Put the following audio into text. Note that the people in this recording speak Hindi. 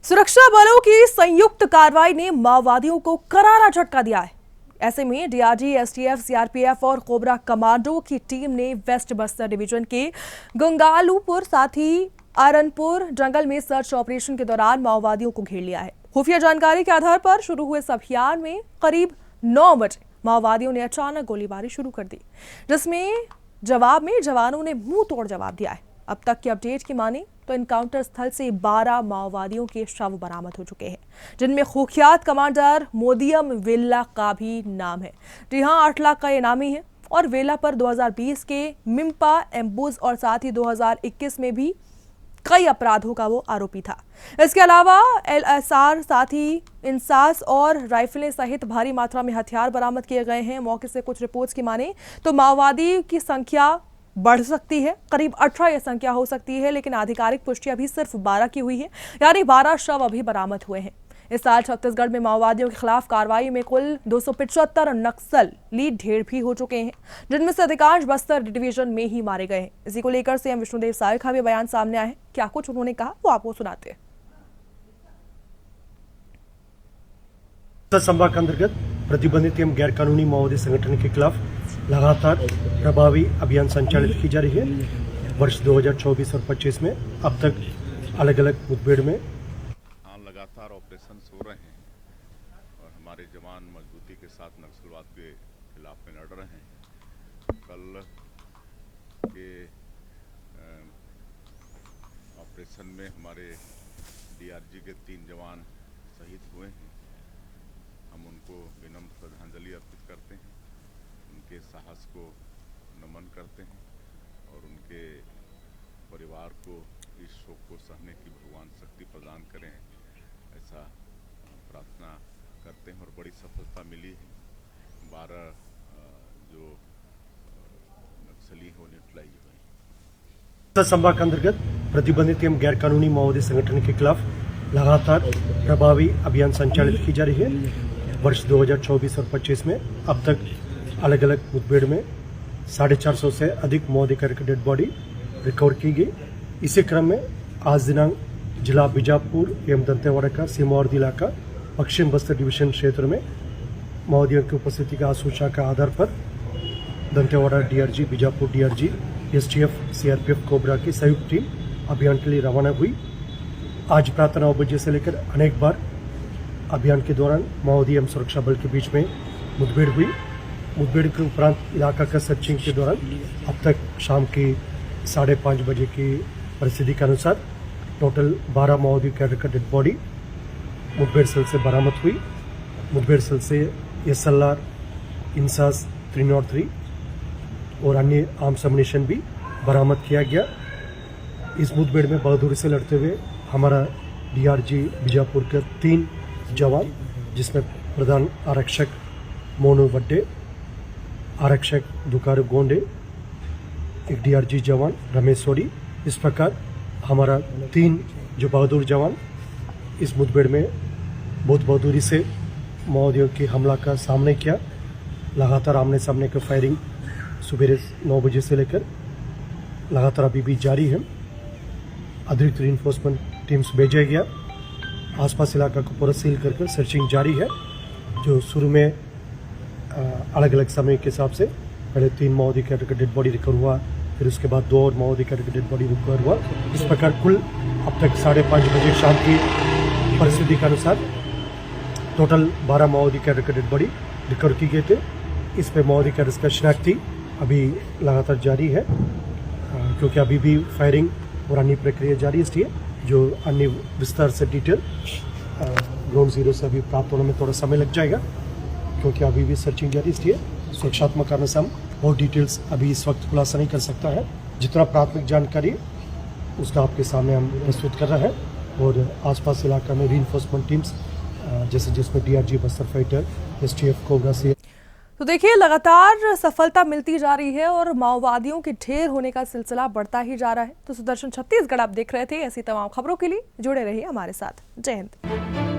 सुरक्षा बलों की संयुक्त कार्रवाई ने माओवादियों को करारा झटका दिया है। ऐसे में डीआरजी, एसटीएफ, सीआरपीएफ और कोबरा कमांडो की टीम ने वेस्ट बस्तर डिवीजन के गंगालूपुर साथ ही आरनपुर जंगल में सर्च ऑपरेशन के दौरान माओवादियों को घेर लिया है। खुफिया जानकारी के आधार पर शुरू हुए इस अभियान में करीब 9 बजे माओवादियों ने अचानक गोलीबारी शुरू कर दी, जिसमें जवाब में जवानों ने मुंह तोड़ जवाब दिया है। अब तक की अपडेट की माने तो इनकाउंटर स्थल से 12 माओवादियों के शव बरामद हो चुके हैं, जिनमें कुख्यात कमांडर मोदियम वेला का भी नाम है। जी हां, 8 लाख का इनामी है और वेला पर 2020 के मिम्पा एम्बुज और साथ ही 2021 में भी कई अपराधों का वो आरोपी था। इसके अलावा एलएसआर, साथ ही इंसास और राइफलें सहित भारी मात्रा में हथियार बरामद किए गए हैं। मौके से कुछ रिपोर्ट्स की माने तो माओवादी की संख्या बढ़ सकती है, करीब 18 यह संख्या हो सकती है, लेकिन आधिकारिक पुष्टि अभी सिर्फ 12 की हुई है, यानी 12 शव अभी बरामद हुए हैं। इस साल छत्तीसगढ़ में माओवादियों के खिलाफ कार्रवाई में कुल 275 नक्सली ढेर भी हो चुके हैं, जिनमें से अधिकांश बस्तर डिवीजन में ही मारे गए हैं। इसी को लेकर सीएम विष्णुदेव साय का भी बयान सामने आया है। क्या कुछ उन्होंने कहा वो आपको सुनाते हैं। संभाग अंतर्गत प्रतिबंधित एवं गैर कानूनी माओवादी संगठन के खिलाफ लगातार प्रभावी अभियान संचालित की जा रही है। वर्ष 2024 और 25 में अब तक अलग अलग मुठभेड़ में लगातार ऑपरेशन हो रहे हैं और हमारे जवान मजबूती के साथ नक्सलवाद के खिलाफ में लड़ रहे हैं। कल के ऑपरेशन में हमारे डीआरजी के 3 जवान शहीद हुए हैं। हम उनको विनम्र श्रद्धांजलि अर्पित करते हैं, उनके साहस को नमन करते हैं और उनके परिवार को इस शोक को सहने की भगवान शक्ति प्रदान करें, ऐसा प्रार्थना करते हैं। और बड़ी सफलता मिली है। 12 जो नक्सली हो न्यूट्रलाइज हुए। संभाग अंतर्गत प्रतिबंधित एवं गैर कानूनी माओवादी संगठन के खिलाफ लगातार प्रभावी अभियान संचालित की जा रही है। वर्ष 2024 और 25 में अब तक अलग अलग मुठभेड़ में 450 से अधिक माओवादी की डेड बॉडी रिकवर की गई। इसी क्रम में आज दिनांक जिला बीजापुर एवं दंतेवाड़ा का सीमावर्ती इलाका पश्चिम बस्तर डिवीजन क्षेत्र में माओवादियों की उपस्थिति का सूचना का आधार पर Dantewada DRG, Bijapur DRG, STF, CRPF, cobra की संयुक्त टीम अभियान के लिए रवाना हुई। आज प्रातः 9 बजे से लेकर अनेक बार अभियान के दौरान माओवादी एवं सुरक्षा बल के बीच में मुठभेड़ हुई। मुठभेड़ के उपरांत इलाका का सर्चिंग के दौरान अब तक शाम के 5:30 बजे की परिस्थिति के अनुसार टोटल 12 माओवादी कैडर का डेड बॉडी मुठभेड़ सेल से बरामद हुई। मुठभेड़ सेल से एसएलआर, इंसास 303 और अन्य आर्म्स एम्युनिशन भी बरामद किया गया। इस मुठभेड़ में बहादुरी से लड़ते हुए हमारा डीआरजी बीजापुर के 3 जवान, जिसमें प्रधान आरक्षक मोनू वड्डे, आरक्षक दुकारू गोंडे, एक डीआरजी जवान रमेश सोडी, इस प्रकार हमारा 3 जो बहादुर जवान इस मुठभेड़ में बहुत बहादुरी से माओवादियों के हमला का सामना किया। लगातार आमने सामने का फायरिंग सुबह 9 बजे से लेकर लगातार अभी भी जारी है। अतिरिक्त रीइंफोर्समेंट टीम्स भेजा गया। आसपास इलाका को पूरा सील कर सर्चिंग जारी है। जो शुरू में अलग अलग समय के हिसाब से पहले 3 माओवादी कैडर का डेड बॉडी रिकवर हुआ, फिर उसके बाद 2 और माओवादी कैडर का डेड बॉडी रिकवर हुआ। इस प्रकार कुल अब तक 5:30 बजे शाम की परिस्थिति के अनुसार टोटल 12 माओवादी कैडर का डेड बॉडी रिकवर की गए थे। इस पर माओवादी कैडर का शिनाख्ती अभी लगातार जारी है, क्योंकि अभी भी फायरिंग और अन्य प्रक्रिया जारी है। इसलिए जो अन्य विस्तार से डिटेल ग्राउंड जीरो से अभी प्राप्त होने में थोड़ा समय लग जाएगा, क्योंकि अभी भी सर्चिंग जारी। इसलिए सुरक्षात्मक कारण से हम बहुत डिटेल्स अभी इस वक्त खुलासा नहीं कर सकता है। जितना प्राथमिक जानकारी उसका आपके सामने हम प्रस्तुत कर रहे हैं। और आसपास इलाका में रीइंफोर्समेंट टीम्स जैसे जिसमें DRG, Bastar fighter, STF, cobra से तो देखिए लगातार सफलता मिलती जा रही है और माओवादियों के ढेर होने का सिलसिला बढ़ता ही जा रहा है। तो सुदर्शन छत्तीसगढ़ आप देख रहे थे। ऐसी तमाम खबरों के लिए जुड़े रहिए हमारे साथ। जय हिंद।